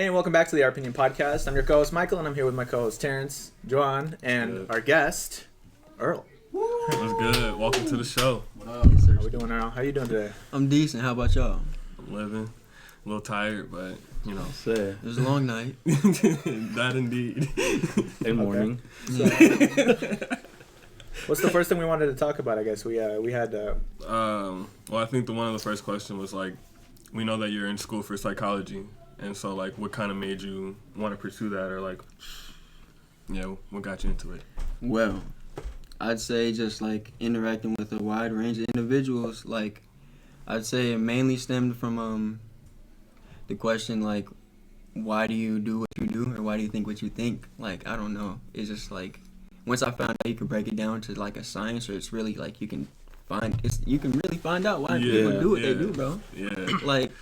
Hey, and welcome back to the Our Opinion Podcast. I'm your co-host, Michael, and I'm here with my co-host, Terence, Jhoan, and our guest, Earl. What's good? Welcome to the show. Yes, sir. How we doing, Earl? How you doing today? I'm decent. How about y'all? I'm living. A little tired, but, you know. It was a long night. That indeed. And morning. So, what's the first thing we wanted to talk about, I guess? We had... Well, I think one of the first questions was, like, we know that you're in school for psychology. And so, like, what kind of made you want to pursue that? Or, like, what got you into it? Well, I'd say just, like, interacting with a wide range of individuals. Like, I'd say it mainly stemmed from the question, like, why do you do what you do? Or why do you think what you think? Like, I don't know. It's just, like, once I found out you could break it down to, like, a science, or it's really, like, you can really find out why people do what they do, bro. Yeah. Like,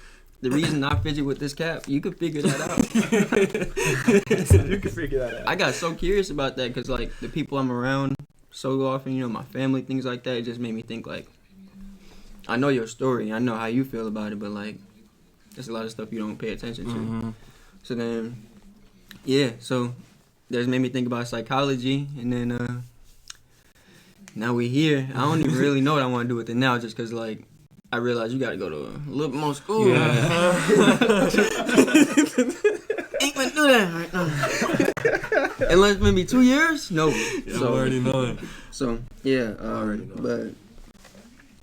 the reason I fidget with this cap, you could figure that out. You can figure that out. I got so curious about that because, like, the people I'm around so often, you know, my family, things like that, it just made me think, like, I know your story. I know how you feel about it, but, like, there's a lot of stuff you don't pay attention to. Mm-hmm. So then, so that's made me think about psychology, and then now we're here. I don't even really know what I want to do with it now just because, like, I realized you got to go to a little bit more school. Yeah. Ain't gonna do that right now. Unless maybe 2 years? No. Yeah, so, I already know it. So, yeah. But,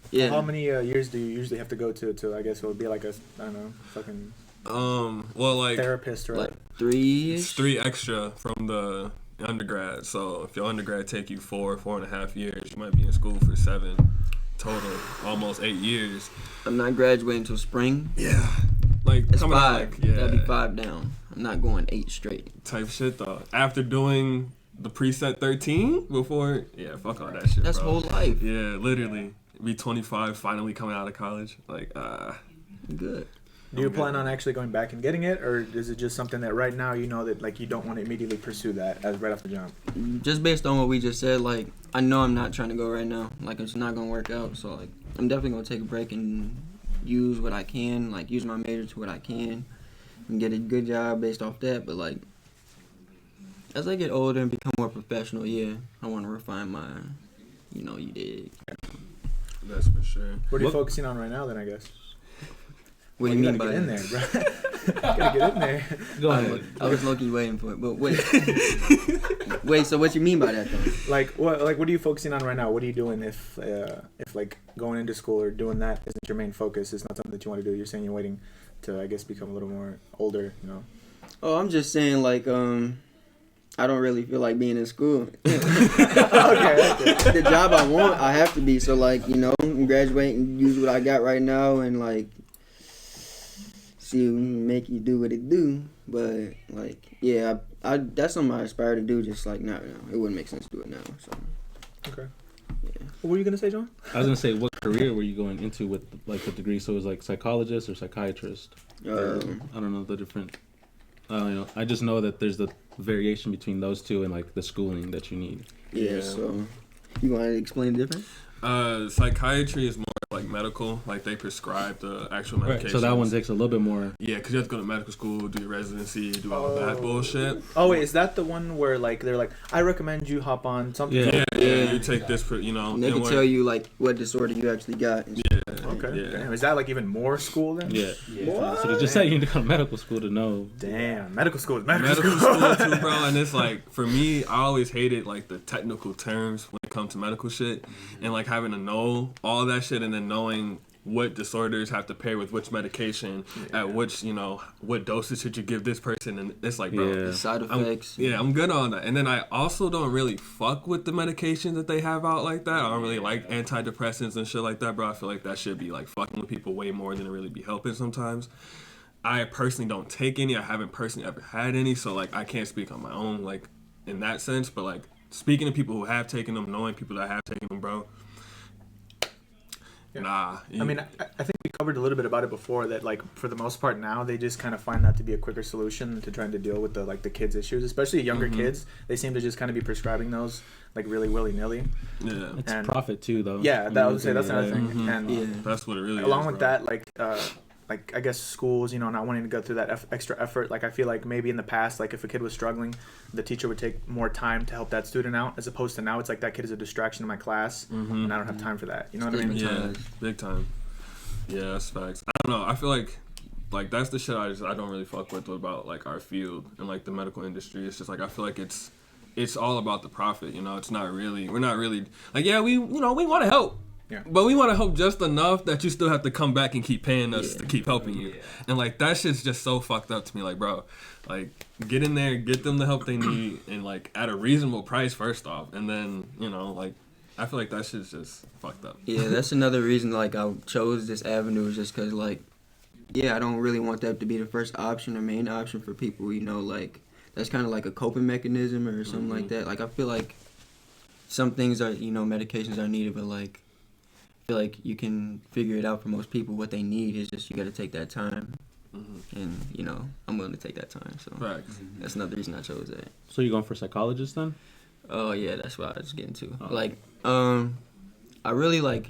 yeah. How many years do you usually have to go to I guess it would be like a, I don't know, fucking well, like, therapist or like 3 It's 3 extra from the undergrad. So if your undergrad take you 4.5 years, you might be in school for 7 total, almost 8 years. I'm not graduating until spring. Yeah. Like, It's coming 5. out, like, yeah. That'd be 5 down. I'm not going 8 straight. Type shit, though. After doing the preset 13 before, fuck all that shit, That's bro. whole life. Yeah, literally. Be 25, finally coming out of college. Like, Good. Do you plan on actually going back and getting it, or is it just something that right now you know that, like, you don't want to immediately pursue that as right off the jump? Just based on what we just said, like, I know I'm not trying to go right now. Like, it's not going to work out. So, like, I'm definitely going to take a break and use what I can, like, use my major to what I can and get a good job based off that. But, like, as I get older and become more professional, I want to refine my, you dig. that's for sure. What are you focusing on right now, then, I guess? What do you mean by that? that? You gotta get in there, bro. You gotta get in there. Go ahead. I was low-key waiting for it, but wait. So what you mean by that, though? Like, what are you focusing on right now? What are you doing if like, going into school or doing that isn't your main focus? It's not something that you want to do. You're saying you're waiting to, I guess, become a little more older, you know? Oh, I'm just saying, like, I don't really feel like being in school. Okay. The job I want, I have to be. So, like, graduate and use what I got right now and, like, see, make you do what it do. But, like, I that's something I aspire to do, just, like, not now. It wouldn't make sense to do it now. So. Okay. Yeah. What were you gonna say, Jhoan? I was gonna say, what career were you going into with, like, the degree? So it was like psychologist or psychiatrist? I don't know the different. I just know that there's the variation between those two and, like, the schooling that you need. Yeah. So you want to explain the difference? Psychiatry is more like medical, like they prescribe the actual medication. Right. So that one takes a little bit more. Yeah, because you have to go to medical school, do your residency, do all that bullshit. Oh wait, is that the one where, like, they're like, I recommend you hop on something? Yeah. You take this, And they can tell you, like, what disorder you actually got. And Yeah. Okay. Yeah. Damn, is that, like, even more school then? Yeah. What? So they just say you need to go to medical school to know. Damn, medical school is medical Medical school. school too, bro. And it's like, for me, I always hated, like, the technical terms when it comes to medical shit, and, like, having to know all that shit and then knowing what disorders have to pair with which medication at which, what dosage should you give this person, and it's like, bro, the side effects. I'm good on that. And then I also don't really fuck with the medications that they have out like that. I don't really like antidepressants and shit like that, bro. I feel like that should be, like, fucking with people way more than it really be helping sometimes. I personally don't take any. I haven't personally ever had any, so, like, I can't speak on my own, like, in that sense. But, like, speaking to people who have taken them, knowing people that have taken them, bro. Nah. I mean, I think we covered a little bit about it before, that, like, for the most part now, they just kind of find that to be a quicker solution to trying to deal with the kids' issues, especially younger kids. They seem to just kind of be prescribing those, like, really willy-nilly. Yeah. It's profit too, though. Yeah, that would say that's another thing. And that's what it really is. along with that, like, like I guess schools, you know, not wanting to go through that extra effort. Like I feel like maybe in the past, like if a kid was struggling, the teacher would take more time to help that student out, as opposed to now it's like that kid is a distraction in my class, and I don't have time for that. You know what I mean? Yeah, big time. Yeah, that's facts. I don't know. I feel like that's the shit I don't really fuck with about like our field and like the medical industry. It's just like I feel like it's all about the profit. You know, it's not really. We're not really like we want to help. Yeah. But we want to help just enough that you still have to come back and keep paying us to keep helping you. And, like, that shit's just so fucked up to me. Like, bro, like, get in there, get them the help they need, and, like, at a reasonable price first off. And then, you know, like, I feel like that shit's just fucked up. Yeah, that's another reason, like, I chose this avenue is just because, like, I don't really want that to be the first option or main option for people, you know, like, that's kind of like a coping mechanism or something like that. Like, I feel like some things are, you know, medications are needed, but, like, I feel like you can figure it out for most people. What they need is just you got to take that time, and you know I'm willing to take that time. So that's another reason I chose that. So you going for psychologist then? Oh yeah, that's what I was getting to. Like, I really like.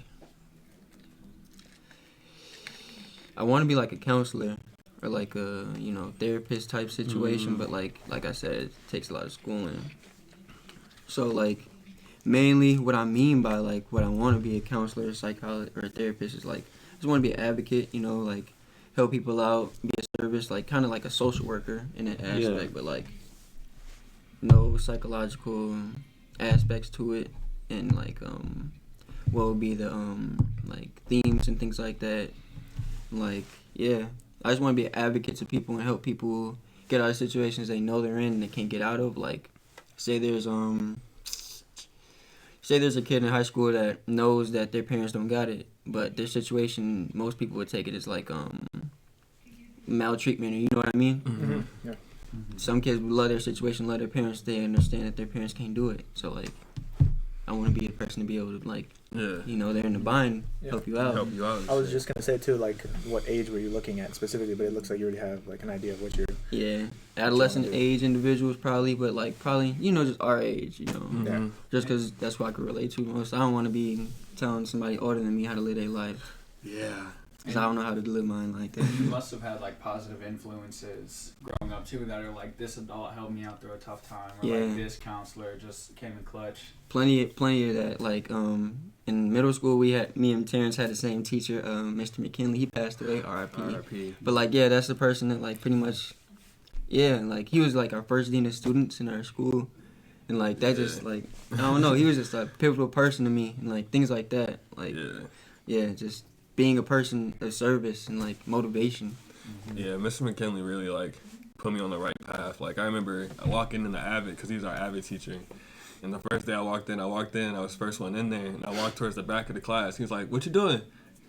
I want to be like a counselor or like a therapist type situation, but like I said, it takes a lot of schooling. So like. Mainly what I mean by like what I want to be a counselor, a psychologist, or a therapist is like I just want to be an advocate, you know, like help people out, be a service, like kind of like a social worker in that aspect, but like no psychological aspects to it, and like what would be the like themes and things like that. Like I just want to be an advocate to people and help people get out of situations they know they're in and they can't get out of. Like say there's a kid in high school that knows that their parents don't got it, but their situation, most people would take it as like maltreatment, or you know what I mean? Mm-hmm. Yeah. Some kids would love their situation, love their parents. They understand that their parents can't do it. So like, I want to be the person to be able to like, you know, they're in the bind, help you out. I was just gonna say too, like, what age were you looking at specifically? But it looks like you already have like an idea of what you're. Yeah, adolescent age individuals probably, but like probably you know just our age, you know, just because that's what I could relate to most. I don't want to be telling somebody older than me how to live their life. Yeah. Because I don't know how to live mine like that. You must have had like positive influences growing up too that are like this adult helped me out through a tough time, or like this counselor just came in clutch. Plenty of that. Like in middle school, me and Terence had the same teacher, Mr. McKinley. He passed away, R.I.P. But like that's the person that like pretty much, like he was like our first dean of students in our school, and like that just like I don't know, he was just a pivotal person to me, and like things like that, like just being a person of service and like motivation. Yeah, Mr. McKinley really like put me on the right path. Like I remember walking in the Avid because he was our Avid teacher. And the first day I walked in, I was the first one in there, and I walked towards the back of the class. He was like, "What you doing?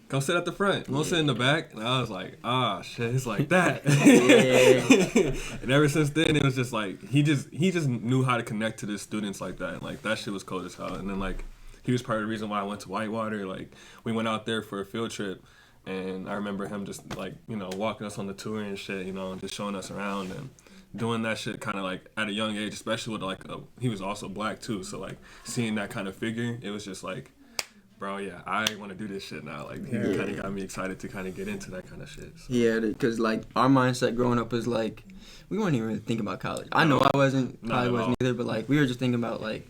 Come sit at the front. Don't sit in the back." And I was like, shit, it's like that. And ever since then, it was just like he just knew how to connect to the students like that. And, like that shit was cold as hell. And then like he was part of the reason why I went to Whitewater. Like we went out there for a field trip, and I remember him just like walking us on the tour and shit, and just showing us around and doing that shit kind of like at a young age, especially with like he was also black too, so like seeing that kind of figure, it was just like, bro, I want to do this shit now. Like he kind of got me excited to kind of get into that kind of shit. So. Yeah, because like our mindset growing up was like we weren't even really thinking about college. I know I wasn't either, but like we were just thinking about like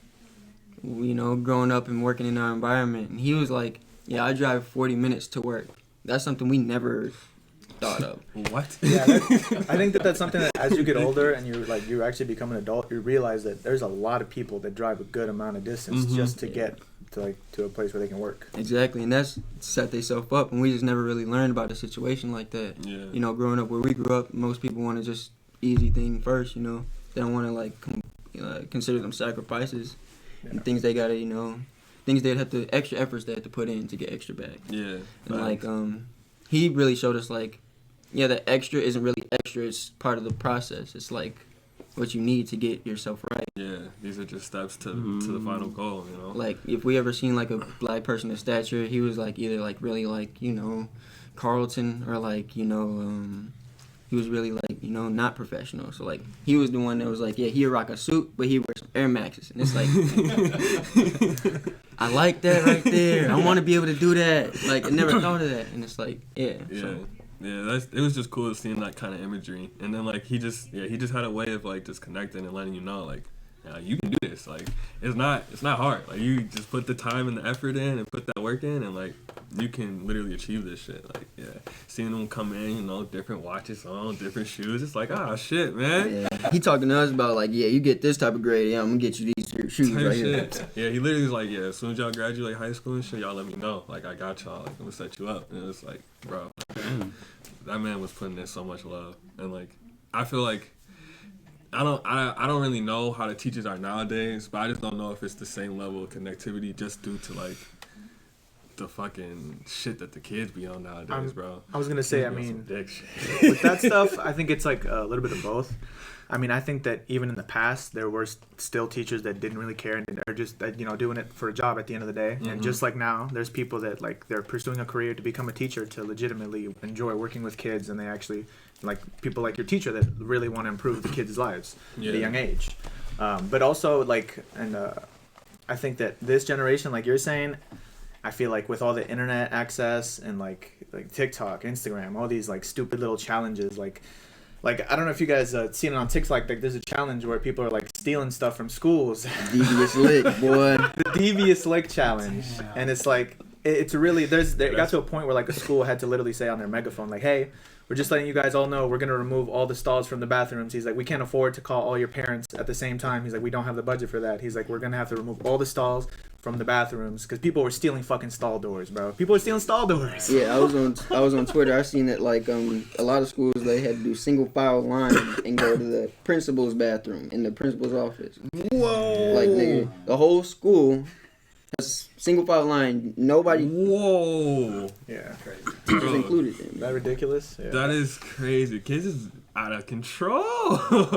growing up and working in our environment. And he was like, I drive 40 minutes to work. That's something we never thought of. What? Yeah, I think that's something that as you get older and you actually become an adult, you realize that there's a lot of people that drive a good amount of distance just to get to a place where they can work. Exactly, and that's set themselves up, and we just never really learned about a situation like that. Yeah. Growing up where we grew up, most people want to just easy thing first. They don't want to like consider them sacrifices and things they gotta things they'd have to extra efforts they have to put in to get extra back. Yeah. And like he really showed us like, the extra isn't really extra. It's part of the process. It's like what you need to get yourself right. Yeah, these are just steps to the final goal, Like if we ever seen like a black person of stature, he was like either like really like Carlton or like he was really like not professional. So like he was the one that was like he'd rock a suit, but he wears some Air Maxes, and it's like I like that right there. I want to be able to do that. Like I never thought of that, and it's like So Yeah, it was just cool seeing that kind of imagery, and then like he just had a way of like just connecting and letting you know like, yeah, you can do this. Like it's not hard. Like you just put the time and the effort in and put that work in, and like you can literally achieve this shit. Like yeah, seeing them come in, you know, different watches on, different shoes. It's like shit, man. Yeah. He talking to us about like, yeah, you get this type of grade, yeah, I'm gonna get you these shoes Type right shit. here. Yeah, he literally was like, yeah, as soon as y'all graduate high school and shit, y'all let me know. Like I got y'all. Like I'm gonna set you up. And it was like, bro, that man was putting in so much love, and like I feel like. I don't really know how the teachers are nowadays, but I just don't know if it's the same level of connectivity just due to like the fucking shit that the kids be on nowadays, bro. I was gonna say, I Some mean, dick shit. with that stuff, I think it's like a little bit of both. I mean, I think that even in the past, there were still teachers that didn't really care and are just doing it for a job at the end of the day. Mm-hmm. And just like now, there's people that like they're pursuing a career to become a teacher to legitimately enjoy working with kids, and they actually like people like your teacher that really want to improve the kids' lives at a young age. But also like, and I think that this generation, like you're saying, I feel like with all the internet access and like TikTok, Instagram, all these like stupid little challenges, like I don't know if you guys seen it on TikTok. Like there's a challenge where people are like stealing stuff from schools. Devious lick, boy. The devious lick challenge, Damn. and it's like it's really it got to a point where like a school had to literally say on their megaphone like, hey, we're just letting you guys all know we're going to remove all the stalls from the bathrooms. He's like, we can't afford to call all your parents at the same time. He's like, we don't have the budget for that. He's like, we're going to have to remove all the stalls from the bathrooms because people were stealing fucking stall doors, bro. People were stealing stall doors. Yeah, I was on Twitter. I seen that like a lot of schools they had to do single file line and go to the principal's bathroom in the principal's office. Whoa! Like nigga, the whole school has single file line. Nobody Whoa! Yeah. teachers Bro, included them. That ridiculous? Yeah. That is crazy. Kids is out of control.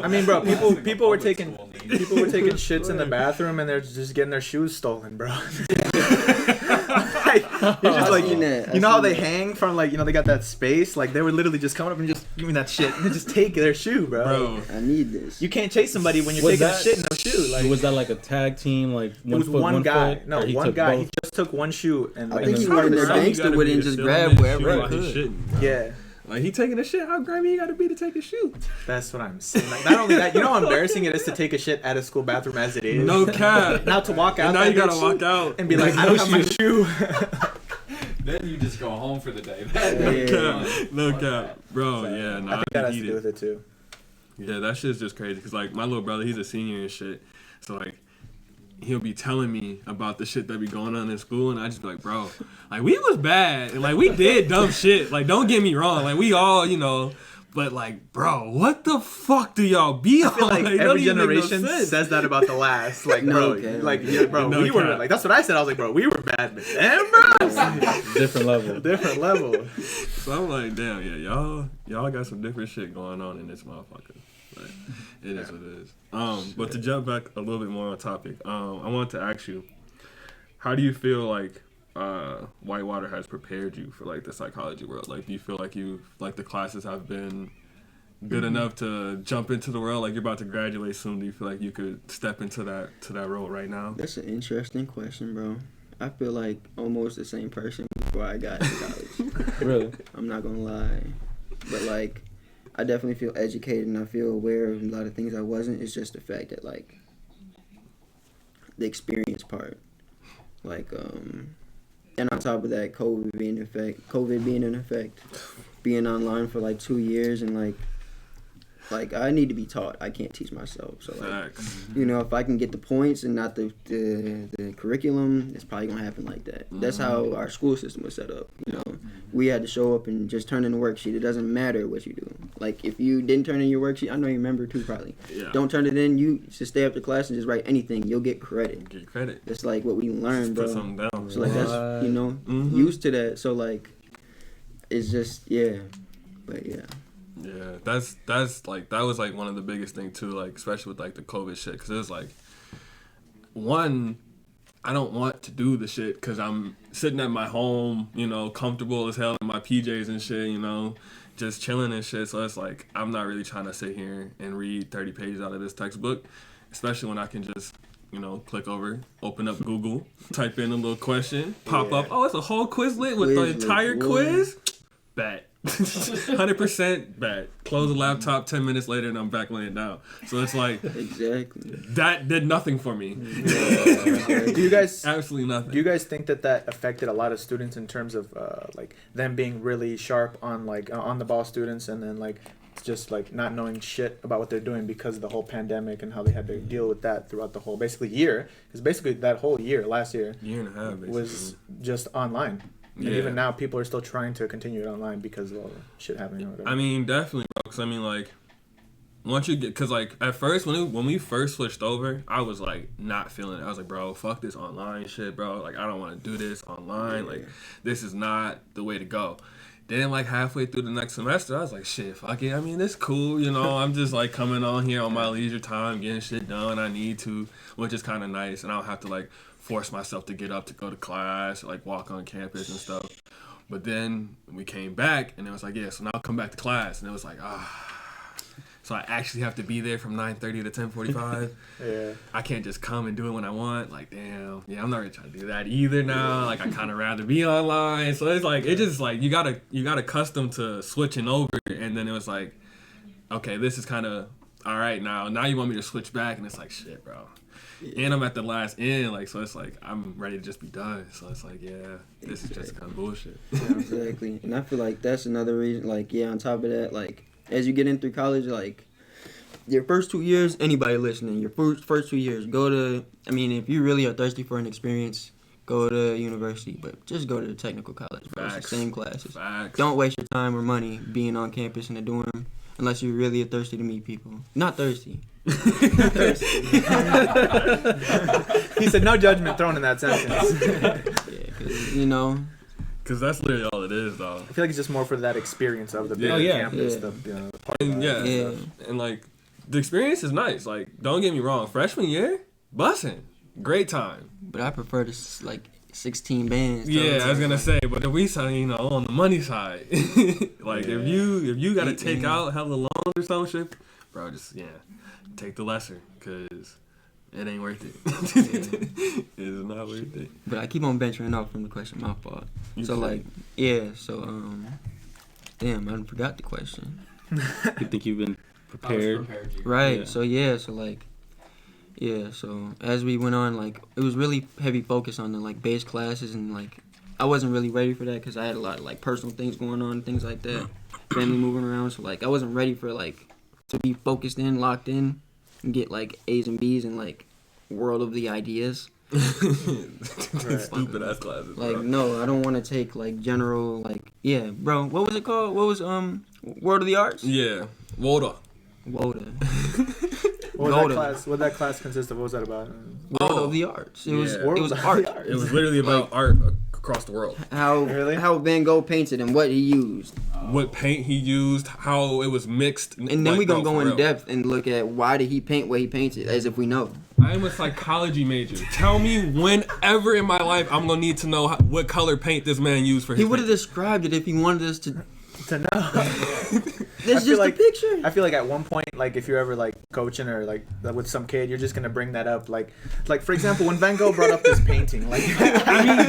I mean, bro, people were taking shits in the bathroom and they're just getting their shoes stolen, bro. Like, you're just like, you know how they hang from like, they got that space? Like they were literally just coming up and just give me that shit and then just take their shoe, bro. I need this. You can't chase somebody when you're taking a shit in a shoe. Like was that like a tag team? Like it was one guy. foot, No, or he one took guy. both? He just took one shoe and I like think he just went in started there running. gangster with it and just grab wherever he could. Yeah. Like he taking a shit. How grimy you gotta be to take a shoe? That's what I'm saying. Like, not only that, you know how embarrassing it is to take a shit at a school bathroom as it is. No cap. Now to walk out. And now you that gotta bitch walk out and be like, I don't have my shoe. Then you just go home for the day. No cap. Bro, yeah, I nah, think that has to heated. do with it too. Yeah, that shit's just crazy. Cause like my little brother, he's a senior and shit. So like, he'll be telling me about the shit that be going on in school, and I just be like, bro, like we was bad, and like we did dumb shit. Like don't get me wrong, like we all, but like, bro, what the fuck do y'all be on? I feel like it don't every even make no generation sense. says that about the last. Like, No bro, cap. like, yeah, bro, No we were cap. like, that's what I said. I was like, bro, we were bad, but them, bro, Different level. different level. So I'm like, damn, yeah, y'all got some different shit going on in this motherfucker. But it is what it is. But to jump back a little bit more on topic, I wanted to ask you, how do you feel like Whitewater has prepared you for like the psychology world? Like, do you feel like the classes have been good enough to jump into the world? Like you're about to graduate soon. Do you feel like you could step into that role right now? That's an interesting question, bro. I feel like almost the same person before I got into college. Really? I'm not gonna lie, but like, I definitely feel educated and I feel aware of a lot of things I wasn't. It's just the fact that like the experience part, like and on top of that, COVID being in effect, being online for like 2 years and like I need to be taught. I can't teach myself. So like, Facts. if I can get the points and not the curriculum, it's probably gonna happen like that. That's how our school system was set up. We had to show up and just turn in the worksheet. It doesn't matter what you do. Like if you didn't turn in your worksheet, I know you remember too probably. Yeah. Don't turn it in. You just stay after class and just write anything. You'll get credit. Get credit. That's like what we learned, Put bro. something down. So like that's Mhm. used to that. So like it's just but yeah. Yeah, that's like that was like one of the biggest thing too, like especially with like the COVID shit, because it was like, one, I don't want to do the shit because I'm sitting at my home, comfortable as hell in my PJs and shit, just chilling and shit. So it's like I'm not really trying to sit here and read 30 pages out of this textbook, especially when I can just click over, open up Google, type in a little question, pop up. Oh, it's a whole Quizlet with the Quizlet, entire boy. quiz. Bet. 100% bad. Close the laptop 10 minutes later and I'm back laying down. So it's like Exactly. that did nothing for me. Do you guys Absolutely nothing. Do you guys think that affected a lot of students in terms of like them being really sharp on like on the ball students, and then like just like not knowing shit about what they're doing because of the whole pandemic and how they had to deal with that throughout the whole basically year? Because basically that whole year, last year Year and a half basically. was just online. And Yeah. even now, people are still trying to continue it online because of all the shit happening or whatever. I mean, definitely, bro. Because I mean, like, once you get, because like at first when we first switched over, I was like not feeling it. I was like, bro, fuck this online shit, bro. Like, I don't want to do this online. Like, this is not the way to go. Then like halfway through the next semester, I was like, shit, fuck it. I mean, it's cool, you know. I'm just like coming on here on my leisure time, getting shit done. I need to, which is kind of nice, and I don't have to like force myself to get up to go to class or like walk on campus and stuff. But then we came back, and it was like, yeah, so now I'll come back to class, and it was like, so I actually have to be there from 9:30 to 10:45. yeah. I can't just come and do it when I want. Like, damn, yeah, I'm not really trying to do that either now. Like, I kind of rather be online. So it's like, it just like you got accustomed to switching over, and then it was like, okay, this is kind of all right now. Now you want me to switch back, and it's like, shit, bro. And I'm at the last end, like, so it's like I'm ready to just be done. So it's like, yeah, this is just kind of bullshit. Yeah, exactly. And I feel like that's another reason. Like, yeah, on top of that, like, as you get in through college, like, your first 2 years, anybody listening, your first 2 years, go to, I mean, if you really are thirsty for an experience, go to university, but just go to the technical college. Bro. It's the same classes. Facts. Don't waste your time or money being on campus in a dorm unless you really are thirsty to meet people. Not thirsty. He said no judgment thrown in that sentence. Yeah, because, you know. Because that's literally all it is, though. I feel like it's just more for that experience of the big campus, Yeah. the And yeah, and like the experience is nice. Like, don't get me wrong, freshman year, bussin', great time. But I prefer to, like, 16 bands. Yeah, I was gonna say, but if we say, you know, on the money side, like if you gotta take out hella loans or some shit, bro, just take the lesser, cause it ain't worth it. It's not worth it. But I keep on venturing off from the question. My fault. Damn, I forgot the question. You think you've been prepared? Right. Yeah. So as we went on, like, it was really heavy focus on the like base classes, and like I wasn't really ready for that because I had a lot of like personal things going on, things like that, family moving around. So like I wasn't ready for like to be focused in, locked in, and get like A's and B's and like world of the ideas. Stupid ass classes. Like, bro. no, I don't want to take like general, like, yeah, bro. What was it called? What was World of the Arts? Yeah, WODA. WODA. What did that class consist of? What was that about? World of the Arts. It was art. It was literally about art across the world. How Van Gogh painted and what he used. What paint he used, how it was mixed. And then we gonna go in depth and look at why did he paint what he painted, as if we know. I am a psychology major. Tell me whenever in my life I'm gonna need to know what color paint this man used for his He would have paint. described it if he wanted us to know. That's just a picture. I feel like at one point, like if you're ever like coaching or like with some kid, you're just gonna bring that up. Like for example, when Van Gogh brought up this painting, like I mean,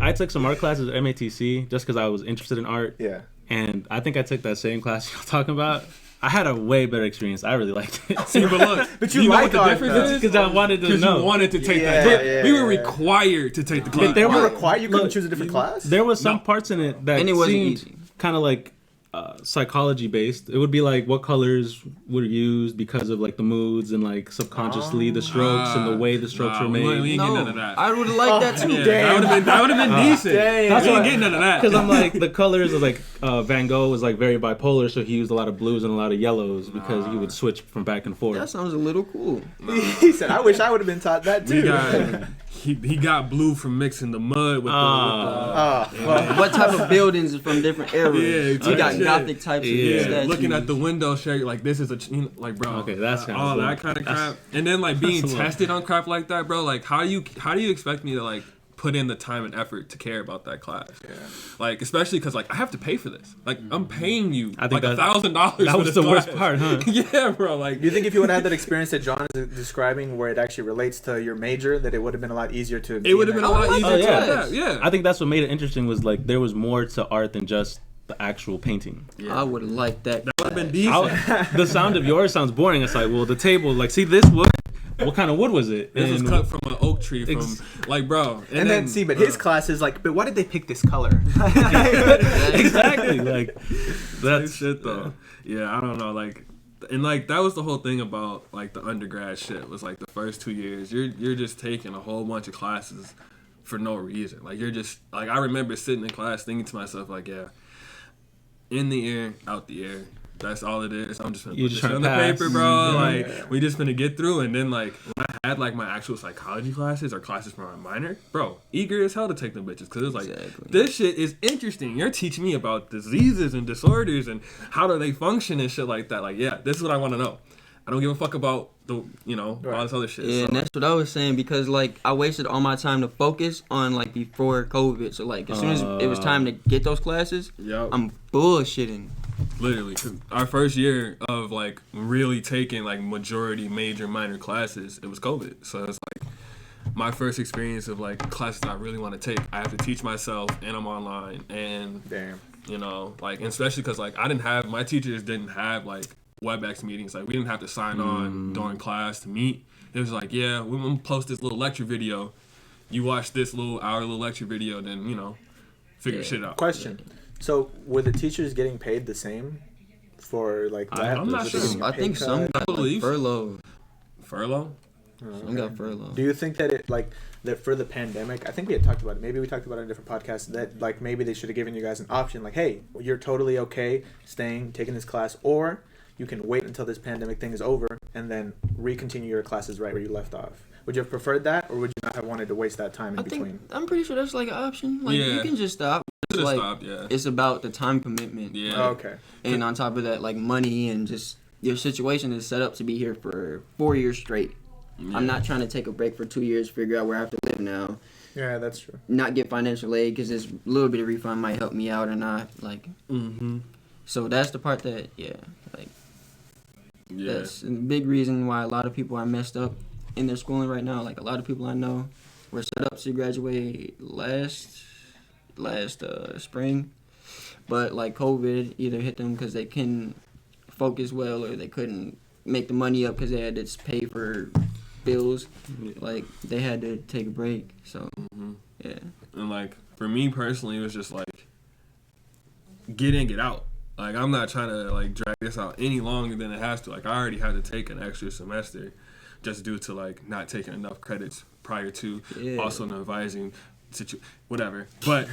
I took some art classes at MATC just because I was interested in art. Yeah. And I think I took that same class you're talking about. I had a way better experience. I really liked it. See, but look, but you know like what the difference is? Because I wanted to know. You wanted to take that class. Yeah, we were required to take the class. But there You were were required. You couldn't choose a different class. There was some parts in it that And it wasn't seemed easy. kind of like psychology based. It would be like what colors were used because of like the moods and like subconsciously the strokes and the way the strokes were made. We ain't getting none of that. I would have liked that too. Yeah, that would have been decent. Damn. We ain't getting none of that. Because I'm like the colors of like Van Gogh was like very bipolar, so he used a lot of blues and a lot of yellows because he would switch from back and forth. That sounds a little cool. He said, "I wish I would have been taught that too." He got blue from mixing the mud with What type of buildings is from different eras? Yeah, We got shit. gothic types of statues. looking at the window shade like this is like bro. Okay, that's kinda all cool. that kind of crap. And then like being that's a lot. tested on crap like that, bro. Like how do you expect me to like put in the time and effort to care about that class? Yeah. Like especially because like I have to pay for this. Like I'm paying you I think like that- $1,000. That was the worst part, huh? Yeah, bro. Like Do you think if you would have had that experience that Jhoan is describing, where it actually relates to your major, that it would have been a lot easier to? it would have been a lot easier. Oh, yeah. To that. Yeah. I think that's what made it interesting was like there was more to art than just the actual painting. I would have liked that. That would have been decent. The sound of yours sounds boring. It's like, well, the table, like, see this wood? What kind of wood was it? This was cut from an oak tree from, like, bro. And then see, but his class is like, but why did they pick this color? Exactly. Like, That's shit, though. Yeah, I don't know, like, and, like, that was the whole thing about, like, the undergrad shit was, like, the first 2 years, you're just taking a whole bunch of classes for no reason. Like, you're just, like, I remember sitting in class thinking to myself, like, yeah, in the air, out the air. That's all it is. I'm just gonna put this on the paper, bro. Like, we just gonna get through. And then, like, when I had, like, my actual psychology classes or classes for my minor, bro, eager as hell to take them bitches. Because it's like, this shit is interesting. You're teaching me about diseases and disorders and how do they function and shit like that. Like, yeah, this is what I want to know. I don't give a fuck about the, you know, all this other shit. Yeah, so, and that's what I was saying because, like, I wasted all my time to focus on, like, before COVID. So, like, as soon as it was time to get those classes, I'm bullshitting. Literally, 'cause our first year of, like, really taking, like, majority major minor classes, it was COVID. So it's like my first experience of, like, classes I really want to take. I have to teach myself, and I'm online, and you know, like, and especially because, like, my teachers didn't have, like, WebEx meetings. Like, we didn't have to sign on during class to meet. It was like, yeah, we're gonna post this little lecture video. You watch this little lecture video, then, you know, figure shit out. Question. So, were the teachers getting paid the same for, like, that? I'm not sure. I think some got, like, furloughed. Furlough? Some got furloughed. Do you think that that for the pandemic, I think we had talked about it, maybe we talked about it in a different podcast, that, like, maybe they should have given you guys an option, like, hey, you're totally okay staying, taking this class, or you can wait until this pandemic thing is over and then re-continue your classes right where you left off. Would you have preferred that, or would you not have wanted to waste that time in between? I'm pretty sure that's, like, an option. Like, you can just stop. It's like, it's about the time commitment. Yeah. Oh, okay. And on top of that, like, money and just your situation is set up to be here for 4 years straight. Yeah. I'm not trying to take a break for 2 years, figure out where I have to live now. Yeah, that's true. Not get financial aid because this little bit of refund might help me out or not. Like, so that's the part that, that's a big reason why a lot of people are messed up in their schooling right now. Like, a lot of people I know were set up to graduate last spring, but, like, COVID either hit them because they couldn't focus well or they couldn't make the money up because they had to pay for bills. Like, they had to take a break. So yeah. And, like, for me personally, it was just like get in, get out. Like, I'm not trying to, like, drag this out any longer than it has to. Like, I already had to take an extra semester just due to, like, not taking enough credits prior to also an advising whatever. But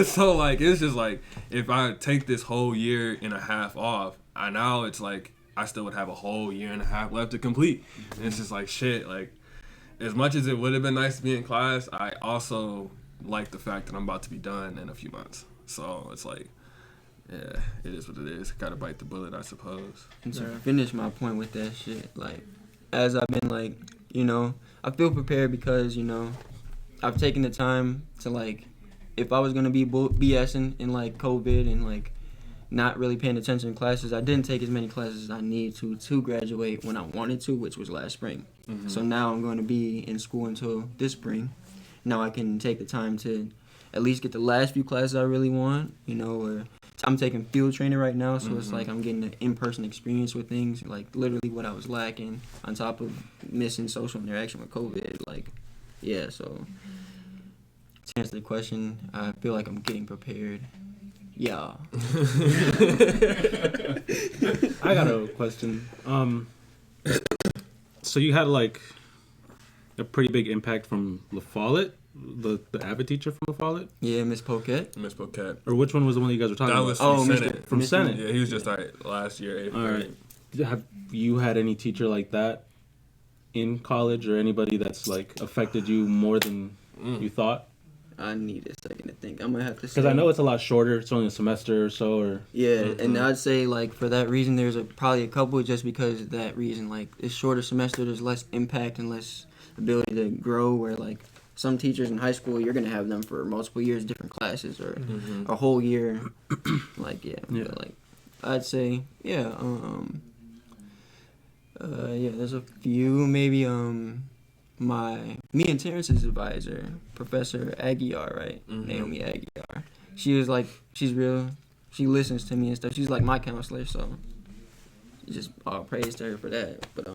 so, like, it's just like if I take this whole year and a half off, now it's like I still would have a whole year and a half left to complete. And it's just like, shit, like, as much as it would have been nice to be in class, I also like the fact that I'm about to be done in a few months. So it's like, yeah, it is what it is. Gotta bite the bullet, I suppose. And to finish my point with that shit, like, as I've been, like, you know, I feel prepared because, you know, I've taken the time to, like, if I was going to be BSing in, like, COVID and, like, not really paying attention in classes, I didn't take as many classes as I need to graduate when I wanted to, which was last spring. So now I'm going to be in school until this spring. Now I can take the time to at least get the last few classes I really want, you know, or I'm taking field training right now, so it's like I'm getting an in-person experience with things, like literally what I was lacking on top of missing social interaction with COVID. Like, yeah, so to answer the question, I feel like I'm getting prepared. Yeah. I got a question. So you had, like, a pretty big impact from La Follette, the Avid teacher from La Follette? Yeah, Miss Poquette. Miss Poquette. Or which one was the one you guys were talking about? That was from Senate. From Senate. Yeah, he was just last year, 8th grade. Right. Have you had any teacher like that in college, or anybody that's, like, affected you more than you thought? I need a second to think. I'm gonna have to say, because I know it's a lot shorter. It's only a semester or so. Or and I'd say, like, for that reason, there's probably a couple just because of that reason. Like, it's shorter semester, there's less impact and less ability to grow. Where, like, some teachers in high school, you're gonna have them for multiple years, different classes, or a whole year. Like, but, like, I'd say, there's a few maybe. Me and Terrence's advisor, Professor Aguiar, right? Naomi Aguiar. she was like, she's real. She listens to me and stuff. She's like my counselor, so just all praise to her for that. But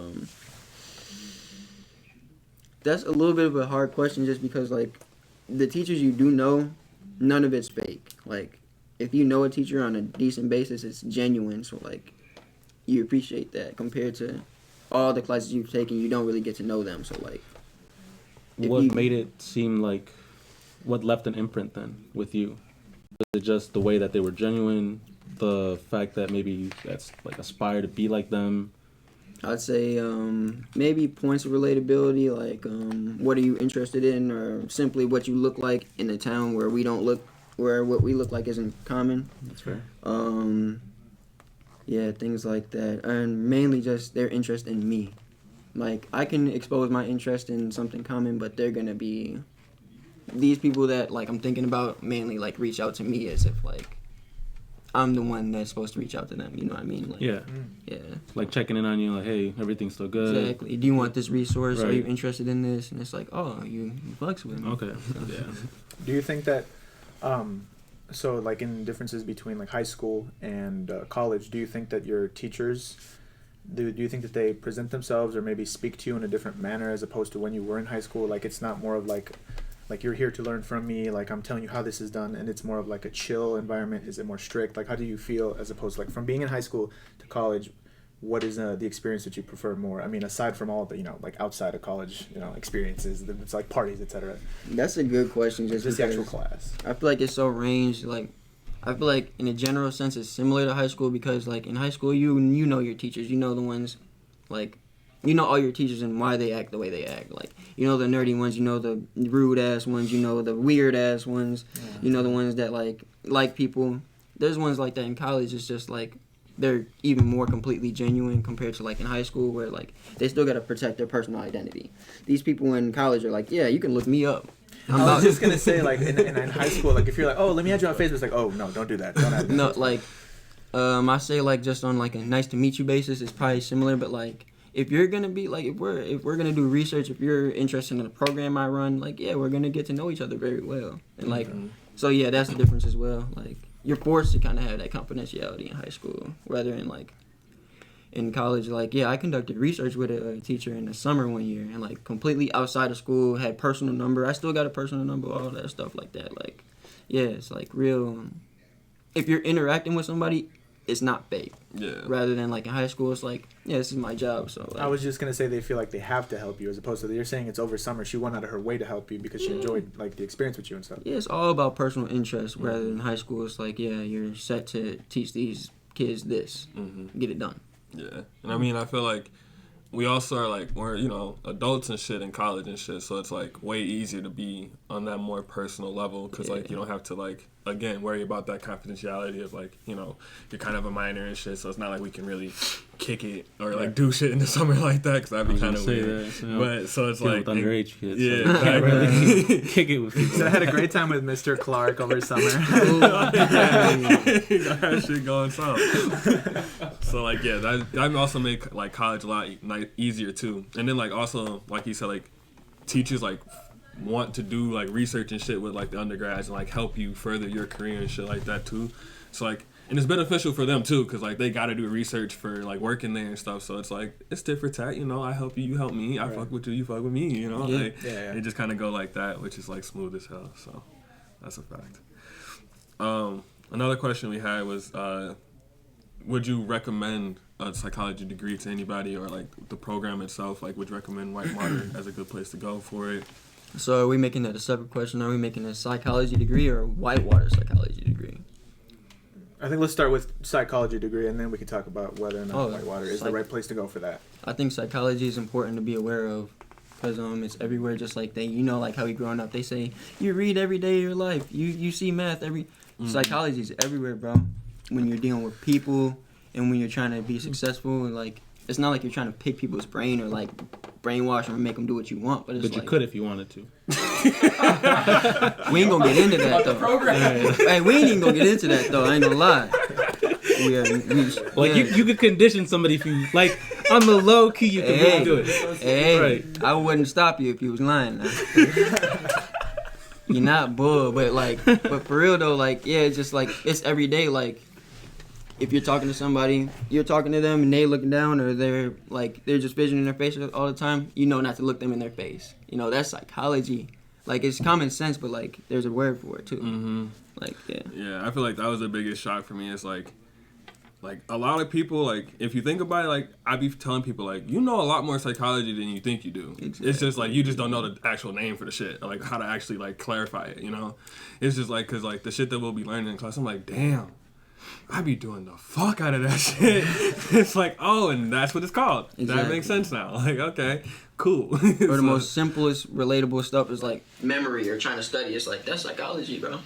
that's a little bit of a hard question, just because like the teachers you do know, none of it's fake. Like if you know a teacher on a decent basis, it's genuine. So like you appreciate that compared to all the classes you've taken. You don't really get to know them. So like, what made it seem like, what left an imprint then with you? Was it just the way that they were genuine, the fact that maybe that's like aspire to be like them? I'd say maybe points of relatability, like what are you interested in, or simply what you look like in a town where what we look like isn't common. That's fair. Yeah, things like that, and mainly just their interest in me. Like I can expose my interest in something common, but they're gonna be these people that like I'm thinking about mainly like reach out to me as if like I'm the one that's supposed to reach out to them. You know what I mean? Like, yeah. Yeah. Like checking in on you, like, hey, everything's still good. Exactly. Do you want this resource? Right. Are you interested in this? And it's like, oh, you flex with me. Okay. Yeah. Do you think that, so like in differences between like high school and college, do you think that your teachers, do you think that they present themselves or maybe speak to you in a different manner as opposed to when you were in high school? Like it's not more of like you're here to learn from me, like I'm telling you how this is done, and it's more of like a chill environment? Is it more strict? Like how do you feel as opposed to like from being in high school to college? What is the experience that you prefer more? I mean, aside from all the, like outside of college, experiences, it's like parties, etc. That's a good question. Just the actual class. I feel like it's so ranged. Like, I feel like in a general sense, it's similar to high school because, like, in high school, you know your teachers. You know the ones, like, you know all your teachers and why they act the way they act. Like, you know the nerdy ones, you know the rude ass ones, you know the weird ass ones, you know the ones that like people. There's ones like that in college. It's just like they're even more completely genuine compared to like in high school where like they still got to protect their personal identity. These people in college are like, yeah, you can look me up. I was just gonna say, like in high school, like if you're like, oh, let me add you on Facebook, it's like, oh no, don't do that. Don't add me. No, like I say like just on like a nice to meet you basis, it's probably similar, but like if you're gonna be like if we're gonna do research, if you're interested in the program I run, like yeah, we're gonna get to know each other very well, and like so yeah, that's the difference as well. Like you're forced to kind of have that confidentiality in high school, rather than like in college. Like yeah, I conducted research with a teacher in the summer one year, and like completely outside of school, had personal number. I still got a personal number, all that stuff like that. Like yeah, it's like real. If you're interacting with somebody, it's not fake. Yeah. Rather than like in high school, it's like, yeah, this is my job. So like, I was just gonna say they feel like they have to help you as opposed to you're saying it's over summer. She went out of her way to help you because she enjoyed like the experience with you and stuff. yeah, it's all about personal interest. Rather than high school, it's like yeah, you're set to teach these kids this, get it done. Yeah, and I mean, I feel like we also are like we're adults and shit in college and shit, so it's like way easier to be on that more personal level because like you don't have to like again worry about that confidentiality of like you're kind of a minor and shit, so it's not like we can really kick it or like do shit in the summer like that because that'd be kind of weird. That, but so it's like with underage kids. Yeah, so exactly. Kick it with people. So I had a great time with Mr. Clark over summer. Got that shit going south. So like yeah, that also make like college a lot easier too. And then like also like you said, like teachers like want to do like research and shit with like the undergrads and like help you further your career and shit like that too. So like and it's beneficial for them too because like they got to do research for like working there and stuff. So it's like it's tit for tat. I help you, you help me. I fuck with you, you fuck with me. Like, it just kind of go like that, which is like smooth as hell. So that's a fact. Another question we had was, would you recommend a psychology degree to anybody or like the program itself? Like, would you recommend Whitewater as a good place to go for it? So are we making that a separate question? Are we making a psychology degree or a Whitewater psychology degree? I think let's start with psychology degree, and then we can talk about whether or not Whitewater is the right place to go for that. I think psychology is important to be aware of because it's everywhere. Just like like how we growing up, they say you read every day of your life. You see math every. Psychology is everywhere, bro. When you're dealing with people and when you're trying to be successful, like it's not like you're trying to pick people's brain or like brainwash them and make them do what you want. But you could if you wanted to. We ain't gonna get into that though. Hey, we ain't even gonna get into that though. I ain't gonna lie. You could condition somebody if you like on the low key. You could really do it. Hey, right. I wouldn't stop you if you was lying. You're not bull, but for real though, like, yeah, it's just like, it's every day. Like, if you're talking to somebody, you're talking to them and they looking down, or they're just visioning their face all the time, you know not to look them in their face. You know, that's psychology. Like, it's common sense, but like, there's a word for it too. Mm-hmm. Like, yeah. Yeah, I feel like that was the biggest shock for me. It's like a lot of people, like, if you think about it, like, I be telling people, like, you know a lot more psychology than you think you do. Exactly. It's just, like, you just don't know the actual name for the shit, or, like, how to actually, like, clarify it, you know? It's just, like, because, like, the shit that we'll be learning in class, I'm like, damn, I be doing the fuck out of that shit. It's like, oh, and that's what it's called. Exactly. That makes sense now. Like, okay, cool. Or the most simplest, relatable stuff is, like, memory or trying to study. It's like, that's psychology, bro.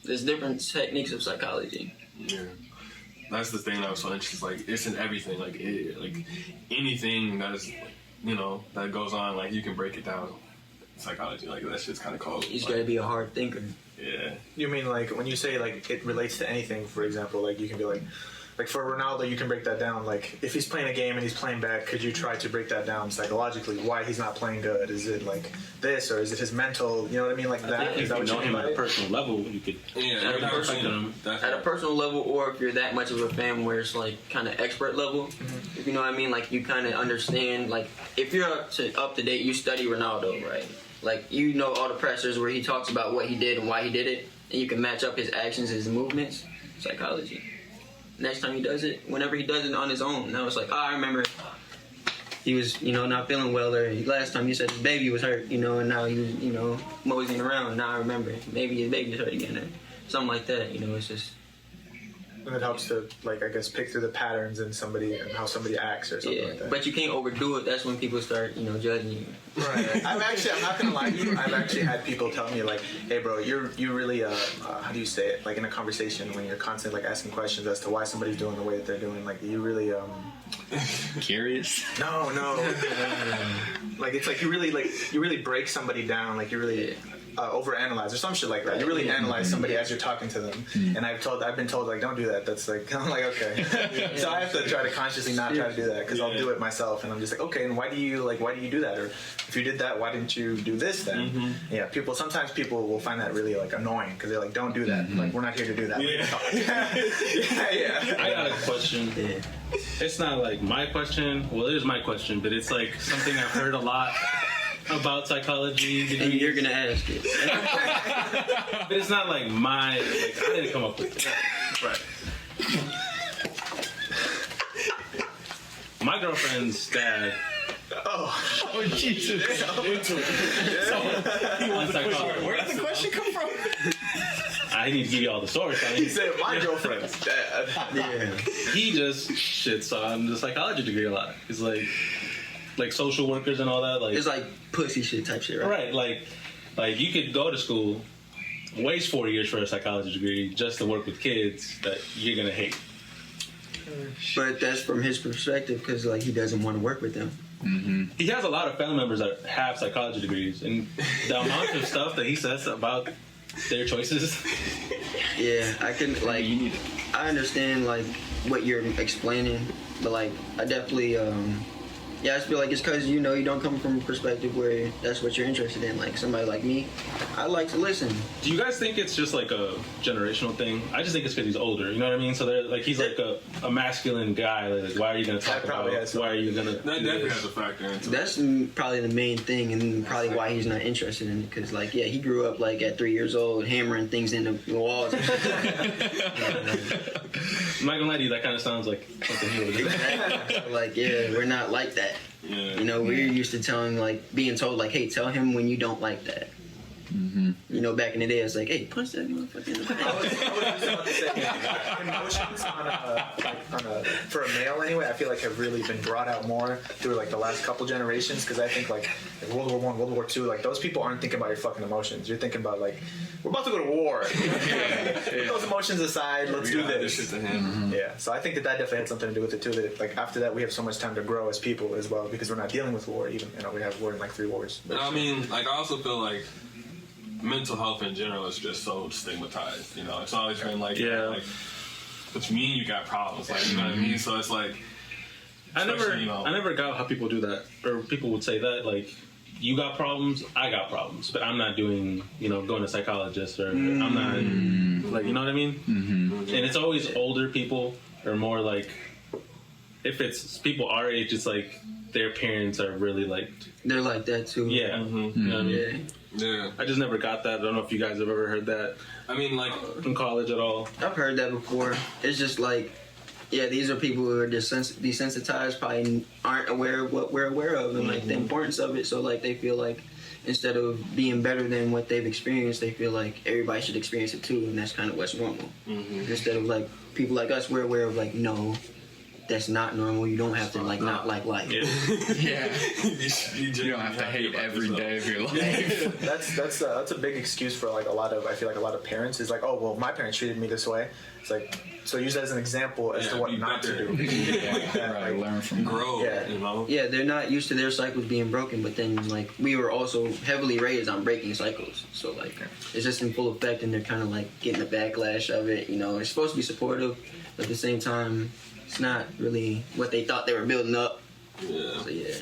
There's different techniques of psychology. Yeah. That's the thing that was so interesting. Like, it's in everything. Like, anything that is, you know, that goes on, like, you can break it down. Psychology, like, that shit's kind of cold. You just gotta be a hard thinker. Yeah. You mean, like, when you say, like, it relates to anything, for example, like, you can be like for Ronaldo, you can break that down. Like, if he's playing a game and he's playing bad, could you try to break that down psychologically? Why he's not playing good? Is it, like, this, or is it his mental, you know what I mean? Like, that? If you know him at a personal level, you could... Yeah, at a personal level, or if you're that much of a fan where it's, like, kind of expert level, if you know what I mean? Like, you kind of understand, like, if you're up to date, you study Ronaldo, right? Like, you know all the pressers where he talks about what he did and why he did it, and you can match up his actions, his movements. Psychology. Next time he does it, whenever he does it on his own, now it's like, I remember he was, you know, not feeling well, or last time you said his baby was hurt, you know, and now he was, you know, moseying around. Now I remember, maybe his baby's hurt again, or something like that, you know, it's just... And it helps to, like, I guess, pick through the patterns in somebody and how somebody acts or something like that. But you can't overdo it. That's when people start, you know, judging you. Right. I'm not gonna lie to you. I've actually had people tell me, like, hey, bro, you really, how do you say it? Like, in a conversation, when you're constantly, like, asking questions as to why somebody's doing the way that they're doing, like, you really, Curious? No. Like, it's like you really break somebody down. Like, you really overanalyze or some shit like that. You really analyze somebody as you're talking to them. And I've been told, like, don't do that. That's like, I'm like, okay. So I have to try to consciously not try to do that, because I'll do it myself. And I'm just like, okay, and why do you do that? Or if you did that, why didn't you do this then? Yeah, sometimes people will find that really, like, annoying, because they're like, don't do that. Like, we're not here to do that. I got a question. Yeah. It's not like my question. Well, it is my question, but it's like something I've heard a lot about psychology. And you're gonna ask it. But it's not like I didn't come up with it. Right. My girlfriend's dad. Oh Jesus. Into it. So, he wants the question. Where did the question come from? I need to give you all the source. He said, my girlfriend's dad. Yeah. He just shits on the psychology degree a lot. It's like social workers and all that. Like, it's like pussy shit type shit, right? Right. Like you could go to school, waste 4 years for a psychology degree just to work with kids that you're gonna hate. But that's from his perspective, because, like, he doesn't want to work with them. He has a lot of family members that have psychology degrees, and the amount of stuff that he says about their choices. Yeah, I can, like, I understand, like, what you're explaining, but, like, I definitely, I just feel like it's because, you know, you don't come from a perspective where that's what you're interested in. Like, somebody like me, I like to listen. Do you guys think it's just like a generational thing? I just think it's because he's older, you know what I mean? So they're like, he's like a masculine guy. Like, why are you going to talk about it? Why are you going to... That definitely has a factor into it. That's probably the main thing, and probably why he's not interested in it. Because, like, yeah, he grew up, like, at 3 years old, hammering things into the walls. I'm not gonna lie to you, that kind of sounds like something he would do. Like, yeah, we're not like that. Yeah. You know, we're used to being told, like, hey, tell him when you don't like that. You know, back in the day, it's like, hey, punch that motherfucker in the face. I was just about to say, emotions for a male anyway, I feel like have really been brought out more through, like, the last couple generations, because I think, like World War I, World War II, like, those people aren't thinking about your fucking emotions. You're thinking about, like, we're about to go to war. Put those emotions aside, let's do this. Shit to him. Yeah, so I think that definitely had something to do with it too. That, like, after that, we have so much time to grow as people as well, because we're not dealing with war. Even, you know, we're in like 3 wars. But I mean, like, I also feel like mental health in general is just so stigmatized. You know, it's always been like, like, what you mean you got problems? Like, you know what I mean? So it's like, I never got how people do that, or people would say that, like, you got problems, I got problems, but I'm not doing, going to psychologist, or I'm not, like, you know what I mean? Mm-hmm. And it's always older people, or more like, if it's people our age, it's like their parents are really like... They're like that too. Yeah. Mm-hmm. You know what I mean? Yeah. I just never got that. I don't know if you guys have ever heard that. I mean, like... in college at all. I've heard that before. It's just like... Yeah, these are people who are desensitized, probably aren't aware of what we're aware of and, like, the importance of it. So, like, they feel like instead of being better than what they've experienced, they feel like everybody should experience it too, and that's kind of what's normal. Mm-hmm. Instead of, like, people like us, we're aware of, like, no, that's not normal. You don't have to, like, not like life. Yeah. You don't have to hate every day of your life. That's a big excuse for, like, I feel like a lot of parents is like, oh, well, my parents treated me this way. It's like, so use that as an example as to what not to do. Right, learn from grow. Yeah. Yeah, they're not used to their cycles being broken, but then, like, we were also heavily raised on breaking cycles. So, like, it's just in full effect, and they're kind of, like, getting the backlash of it. It's supposed to be supportive, but at the same time, it's not really what they thought they were building up. Yeah. So, yeah.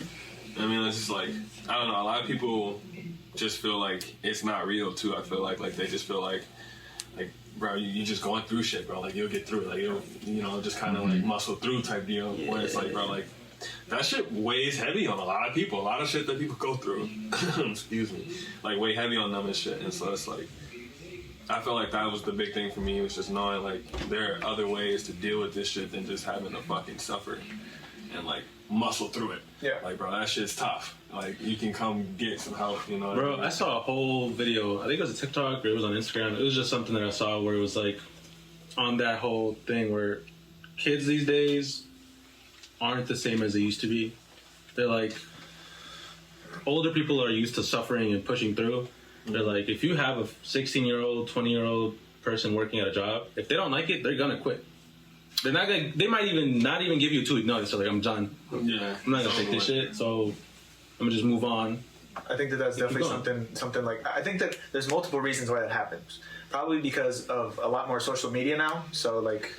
I mean, it's just like, I don't know, a lot of people just feel like it's not real, too. I feel like they just feel like, bro, you just going through shit, bro. Like, you'll get through it. Like, you'll, just kind of, like, muscle through type deal. Yeah. Where it's like, bro, like, that shit weighs heavy on a lot of people. A lot of shit that people go through, excuse me, like, weigh heavy on them and shit. And so it's like, I feel like that was the big thing for me, was just knowing, like, there are other ways to deal with this shit than just having to fucking suffer and, like, muscle through it. Yeah. Like, bro, that shit's tough. Like, you can come get some help, Bro, I saw a whole video. I think it was a TikTok or it was on Instagram. It was just something that I saw where it was, like, on that whole thing where kids these days aren't the same as they used to be. They're, like, older people are used to suffering and pushing through. They're like, if you have a 16-year-old, 20-year-old person working at a job, if they don't like it, they're gonna quit. They're not gonna. They might even not even give you a 2-week notice. They're like, I'm done. Yeah, I'm not gonna take this shit. So I'm gonna just move on. I think that's definitely something like. I think that there's multiple reasons why that happens. Probably because of a lot more social media now. So like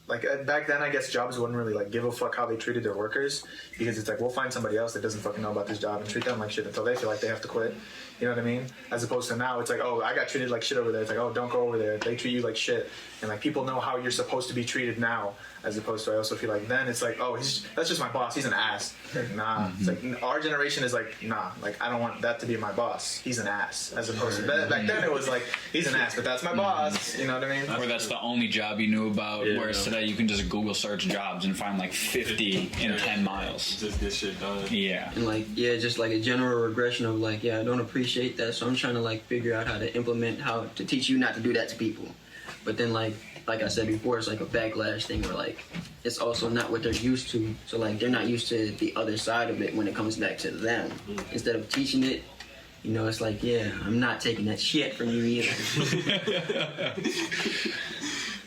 back then, I guess jobs wouldn't really like give a fuck how they treated their workers, because it's like, we'll find somebody else that doesn't fucking know about this job and treat them like shit until they feel like they have to quit. You know what I mean? As opposed to now, it's like, oh, I got treated like shit over there. It's like, oh, don't go over there. They treat you like shit. And like, people know how you're supposed to be treated now, as opposed to, I also feel like then it's like, oh, that's just my boss. He's an ass. Like, nah. It's like, our generation is like, nah. Like, I don't want that to be my boss. He's an ass. As opposed to back then, it was like, he's an ass, but that's my boss. You know what I mean? Or that's the only job you knew about. Whereas today, you can just Google search jobs and find like 50 in 10 miles. Just get shit done. Yeah. And like, just like a general regression of like, I don't appreciate that, so I'm trying to like figure out how to implement, how to teach you not to do that to people. But then like I said before, it's like a backlash thing where like it's also not what they're used to. So like they're not used to the other side of it when it comes back to them. Instead of teaching it, it's like, I'm not taking that shit from you either.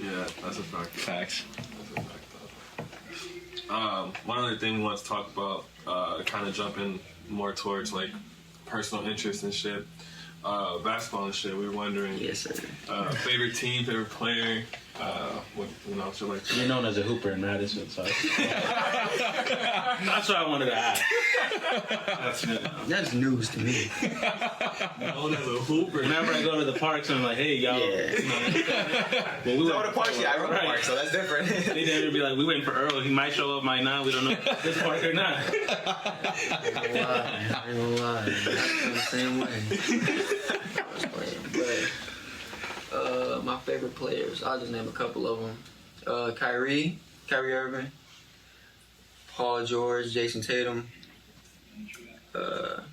Yeah, that's a fact. Facts. That's a fact. One other thing we want to talk about, kind of jumping more towards like personal interests and shit. Basketball and shit. We were wondering. Yes, sir. Favorite team, favorite player. Shit like that. You're known as a hooper in Madison, so that's what I wanted to ask. That's news to me. Known as a hooper. Whenever I go to the parks, I'm like, hey, y'all. Yeah. Well, we Go to parks, I run the park, so that's different. They would be like, we waiting for Earl. He might show up, might not. We don't know if this park or not. I ain't gonna lie. I feel the same way. But my favorite players, I'll just name a couple of them. Kyrie Irving, Paul George, Jason Tatum. I'm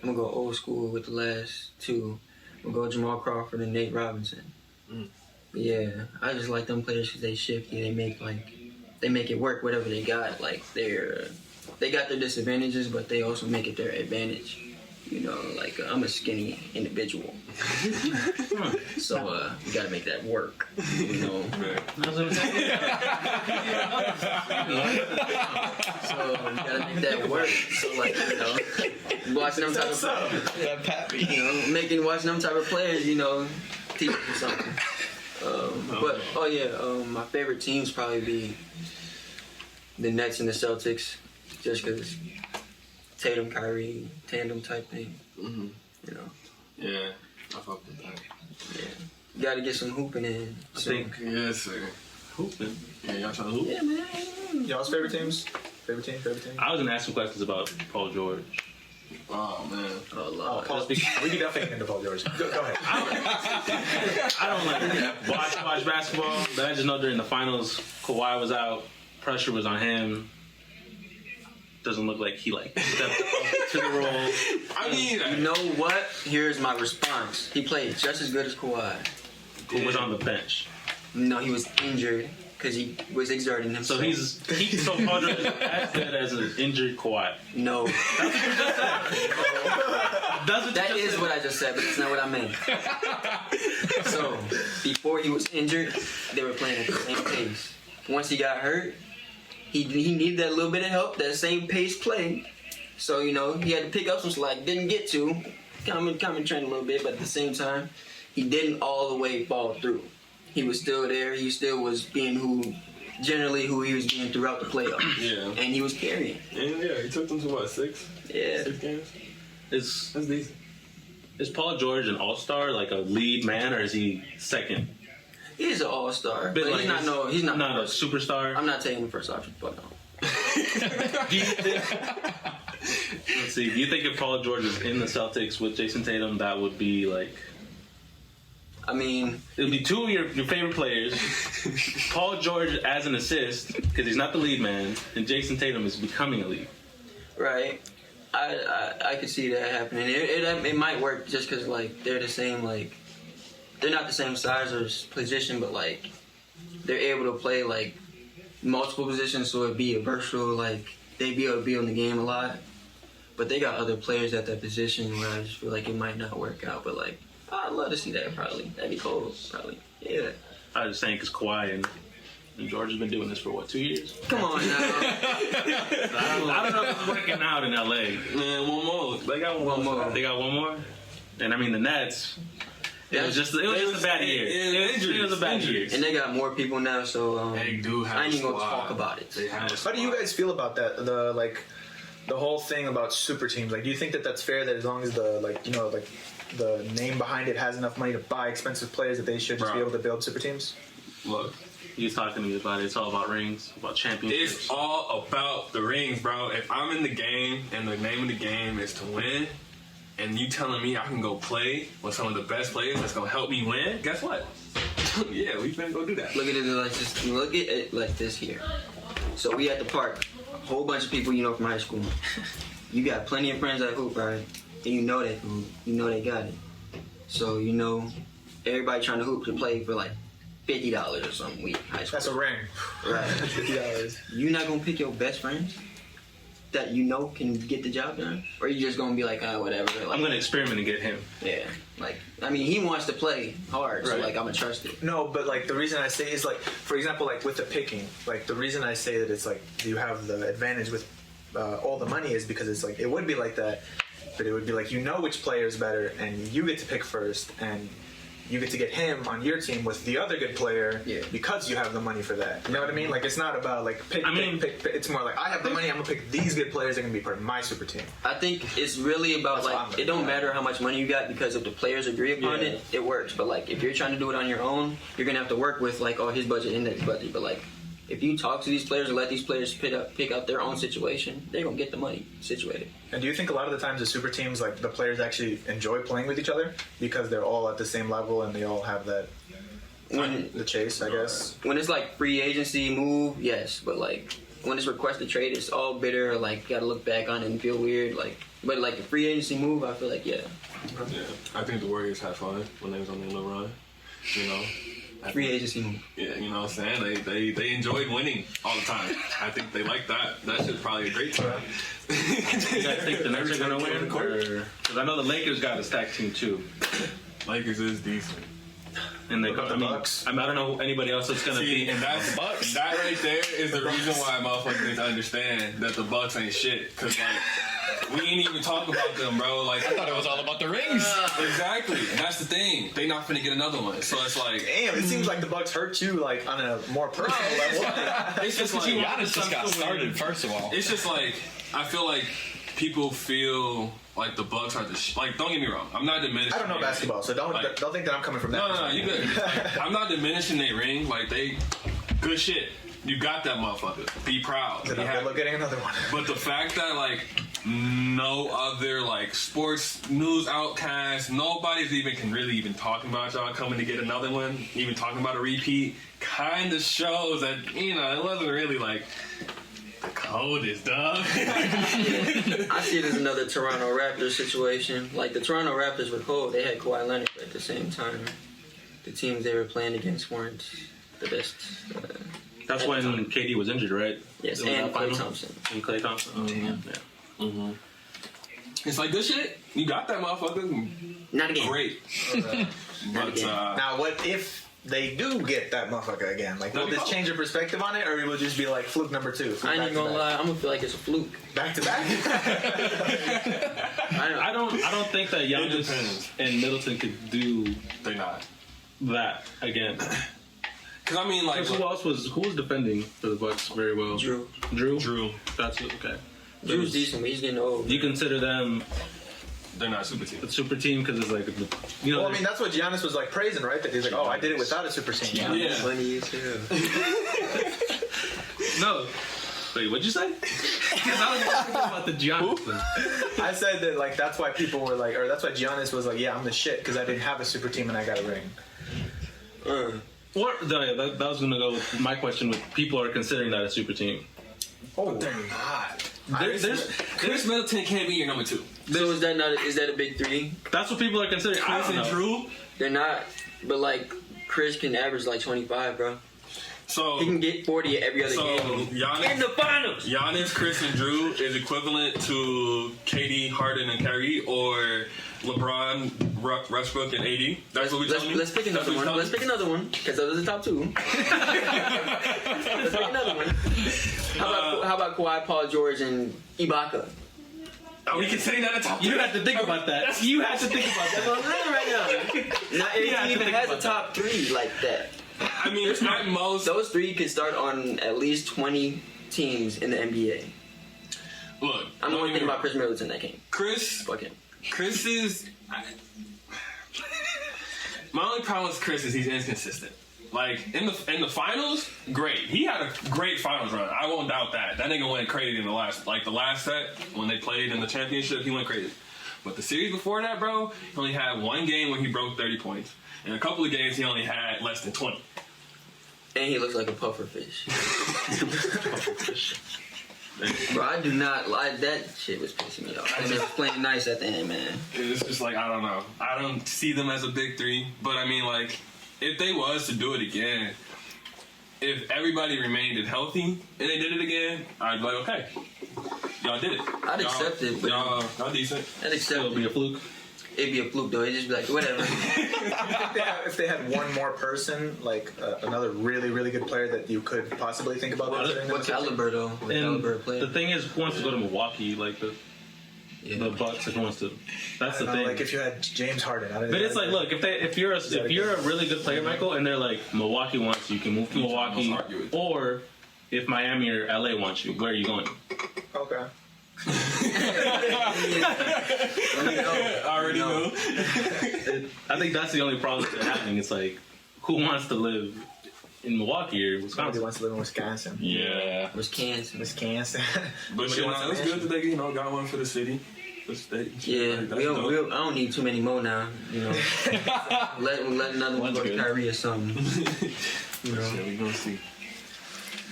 gonna go old school with the last two. I'm gonna go Jamal Crawford and Nate Robinson. But yeah, I just like them players because they shifty. They make it work. Whatever they got, like they got their disadvantages, but they also make it their advantage. Like I'm a skinny individual, so you gotta make that work. So you gotta make that work. So like watching them type of watching them type of players, teach you something. My favorite teams probably be the Nets and the Celtics, just because Tatum, Kyrie tandem type thing. Mm-hmm. You know. Yeah, I fuck with that. Yeah. You gotta get some hooping in. I think. Yes, sir. Hooping. Yeah, y'all trying to hoop? Yeah, man. Y'all's favorite teams? Favorite team? I was gonna ask some questions about Paul George. Oh man. Oh, Oh, Lord. Paul, we can definitely get into Paul George. Go ahead. I don't like watch basketball, but I just know during the finals, Kawhi was out, pressure was on him. Doesn't look like he stepped up to the role. I mean, You know what? Here's my response. He played just as good as Kawhi. Who was on the bench. No, he was injured because he was exerting himself. So Paul George is as good as an injured Kawhi. No. That is what I just said, but it's not what I meant. So, before he was injured, they were playing at the same pace. Once he got hurt, he needed that little bit of help, that same pace play. So, you know, he had to pick up some slack. Didn't get to. Kind of trained a little bit, but at the same time, he didn't all the way fall through. He was still there. He still was being who he was being throughout the playoffs. Yeah. And he was carrying. And yeah, he took them to what, 6? Yeah. 6 games? Is That's decent. Paul George an all-star, like a lead man, or is he second? He's an all-star, but Like, he's not a superstar. I'm not taking the first option, but no. Do you think, let's see. Do you think if Paul George was in the Celtics with Jason Tatum, that would be like? I mean, It would be two of your favorite players. Paul George as an assist because he's not the lead man, and Jason Tatum is becoming a lead. right? I could see that happening. It might work just because like they're the same, like they're not the same size or position, but like they're able to play like multiple positions, so it'd be a versatile, like they'd be able to be on the game a lot. But they got other players at that position where I just feel like it might not work out. But like I'd love to see that probably. That'd be cool, probably. Yeah. I was just saying because Kawhi and George has been doing this for what, 2 years? Come on now. I don't know if it's working out in LA. Man, one more. They got one more. They got one more, and I mean the Nets. It was just a bad year. It was a bad year. And they got more people now, so They do have I ain't even a gonna squad. talk about it. They have a How do you guys feel about that? The whole thing about super teams. Like, do you think that that's fair? That as long as the name behind it has enough money to buy expensive players, that they should just be able to build super teams? Look, He was talking to me about it. It's all about rings, about championships. it's all about the rings, bro. If I'm in the game and the name of the game is to win, and you telling me I can go play with some of the best players that's gonna help me win, guess what? Yeah, we finna go do that. Look at it like this here. So we at the park, a whole bunch of people you know from high school. You got plenty of friends that hoop, right? And you know they hoop. You know they got it. So you know everybody trying to hoop to play for like $50 or something week high school. That's a ring. Right. $50. You not gonna pick your best friends that you know can get the job done, or you just gonna be like, whatever. Like, I'm gonna experiment and get him. Yeah. Like, I mean, he wants to play hard, so Right. like I'm gonna trust it. No, but like the reason I say is like, for example, like with the picking, like the reason I say that it's like you have the advantage with all the money is because it's like it would be like that, but it would be like you know which player is better, and you get to pick first, and you get to get him on your team with the other good player because you have the money for that. You know what I mean? Like it's not about like pick. It's more like I have the money. I'm gonna pick these good players. They're gonna be part of my super team. I think it's really about That's like it don't matter how much money you got because if the players agree upon it, it works. But like if you're trying to do it on your own, you're gonna have to work with like his budget and that budget. But like if you talk to these players and let these players pick out their own situation, they're gonna get the money situated. And do you think a lot of the times the super teams, like the players actually enjoy playing with each other because they're all at the same level and they all have that the chase, I guess? When it's like free agency move, yes, but like when it's requested trade, it's all bitter. Like gotta look back on it and feel weird. Like, but like the free agency move, I feel like Yeah, I think the Warriors had fun when they was on their little run. You know, free agency move. Yeah, you know what I'm saying? They enjoyed winning all the time. I think they like that. That shit's probably a great time. You guys think the Nets are gonna win? Because I know the Lakers got a stacked team too. Lakers is decent. And they, Bucks? I don't know anybody else that's gonna See, be. and that right there is the reason why motherfuckers need to understand that the Bucks ain't shit. Cause like we ain't even talk about them, bro. Like I thought it was all about the rings. Exactly. And that's the thing. They not finna get another one. So it's like Damn, it seems like the Bucks hurt you like on a more personal level. it's just like Giannis just got started, first of all. It's just like I feel like people feel like the Bucks are like. Don't get me wrong. I'm not diminishing. I don't know basketball, so don't think that I'm coming from that. No, you good. I'm not diminishing their ring. Like they, good shit. You got that motherfucker. Be proud. Then I'm look getting another one. But the fact that like no other like sports news outcast, nobody's can really even talking about y'all coming to get another one, even talking about a repeat, kind of shows that it wasn't really like the coldest, dog. I see it as another Toronto Raptors situation. Like the Toronto Raptors were cold. They had Kawhi Leonard, but at the same time, the teams they were playing against weren't the best. That's when KD was injured, right? Yes, and Klay Thompson. And Klay Thompson. Oh, yeah. Mm-hmm. It's like good shit. You got that motherfucker. Not again. Great. But now, what if they do get that motherfucker again? Like, will this change your perspective on it, or will it just be like fluke number 2? I ain't even gonna lie. I'm gonna feel like it's a fluke. Back to back. I don't think that Giannis and Middleton could do. They're not that again. Because I mean, like, who was defending for the Bucks very well? Drew. That's okay. Drew's decent, but he's getting old. Do you consider them? They're not a super team. A super team because it's like, well, I mean, that's what Giannis was like praising, right? That he's like, I did it without a super team. Yeah. Funny as hell. No. Wait, what'd you say? Because I was talking about the Giannis thing. I said that like that's why people were like, or that's why Giannis was like, yeah, I'm the shit because I didn't have a super team and I got a ring. That was gonna go with my question. With people are considering that a super team. Oh, they're not. Chris Middleton can't be your number 2. So is that a big 3? That's what people are considering. Chris and Drew. They're not, but like Chris can average like 25, bro. So he can get 40 every other game. Giannis, in the finals. Giannis, Chris, and Drew is equivalent to KD, Harden, and Kyrie, or LeBron, Westbrook, and AD. That's what we telling you. Let's pick another one. Let's pick another one because those are the top 2. Let's pick another one. How about Kawhi, Paul George, and Ibaka? Are we considering that a top 2? You have to think about that. You have to think about that. That's what I'm saying right now. Not every team even has a top 3 like that. I mean, it's not most. Those 3 could start on at least 20 teams in the NBA. Look, I'm the only thing about Chris Middleton that came. Fuck him. Chris is. My only problem with Chris is he's inconsistent. Like in the finals, great. He had a great finals run. I won't doubt that. That nigga went crazy in the last set when they played in the championship. He went crazy. But the series before that, bro, he only had one game where he broke 30 points. In a couple of games, he only had less than 20. And he looks like a puffer fish. Bro, I do not like that shit. Was pissing me off. And they was playing nice at the end, man. It's just like, I don't know. I don't see them as a big 3. But I mean, like, if they was to do it again, if everybody remained healthy and they did it again, I'd be like, okay, y'all did it. I'd accept it. But y'all decent. I'd accept it. It'll be a fluke. It'd be a fluke though. It'd just be like, whatever. If they had one more person, like another really, really good player that you could possibly think about considering them. What caliber though? What caliber player? The thing is, who wants to go to Milwaukee? Like the Bucks, if wants to. That's the thing. Like if you had James Harden, but it's like, look, if you're a really good player, Michael, and they're like Milwaukee wants you, can move to Milwaukee, or if Miami or LA wants you, where are you going? Okay. I already know. I think that's the only problem that's happening. It's like, who wants to live in Milwaukee or Wisconsin? Somebody wants to live in Wisconsin. Yeah. Wisconsin. But shit, it's good that they got one for the city. The state. Yeah, I don't need too many more now. You know, let another one go to Kyrie or something. You know, we gonna see.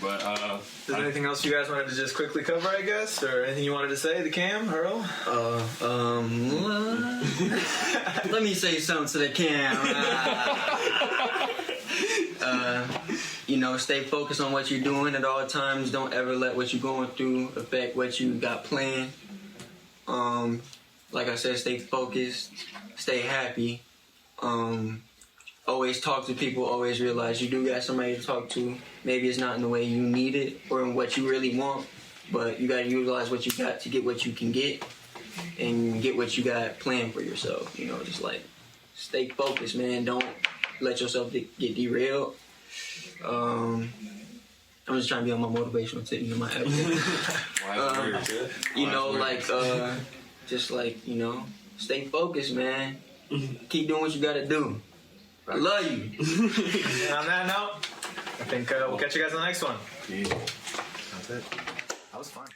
But is there anything else you guys wanted to just quickly cover, I guess, or anything you wanted to say to Cam, Earl? Let me say something to the Cam. You know, stay focused on what you're doing at all times. Don't ever let what you're going through affect what you got planned. Like I said, stay focused, stay happy. Always talk to people, always realize you do got somebody to talk to. Maybe it's not in the way you need it or in what you really want, but you got to utilize what you got to get what you can get and get what you got planned for yourself. You know, just like stay focused, man. Don't let yourself get derailed. I'm just trying to be on my motivational tip, you know, my episode. You know, like, just like, you know, stay focused, man. Keep doing what you gotta do. I love you. And on that note, I think we'll catch you guys on the next one. That's it. That was fun.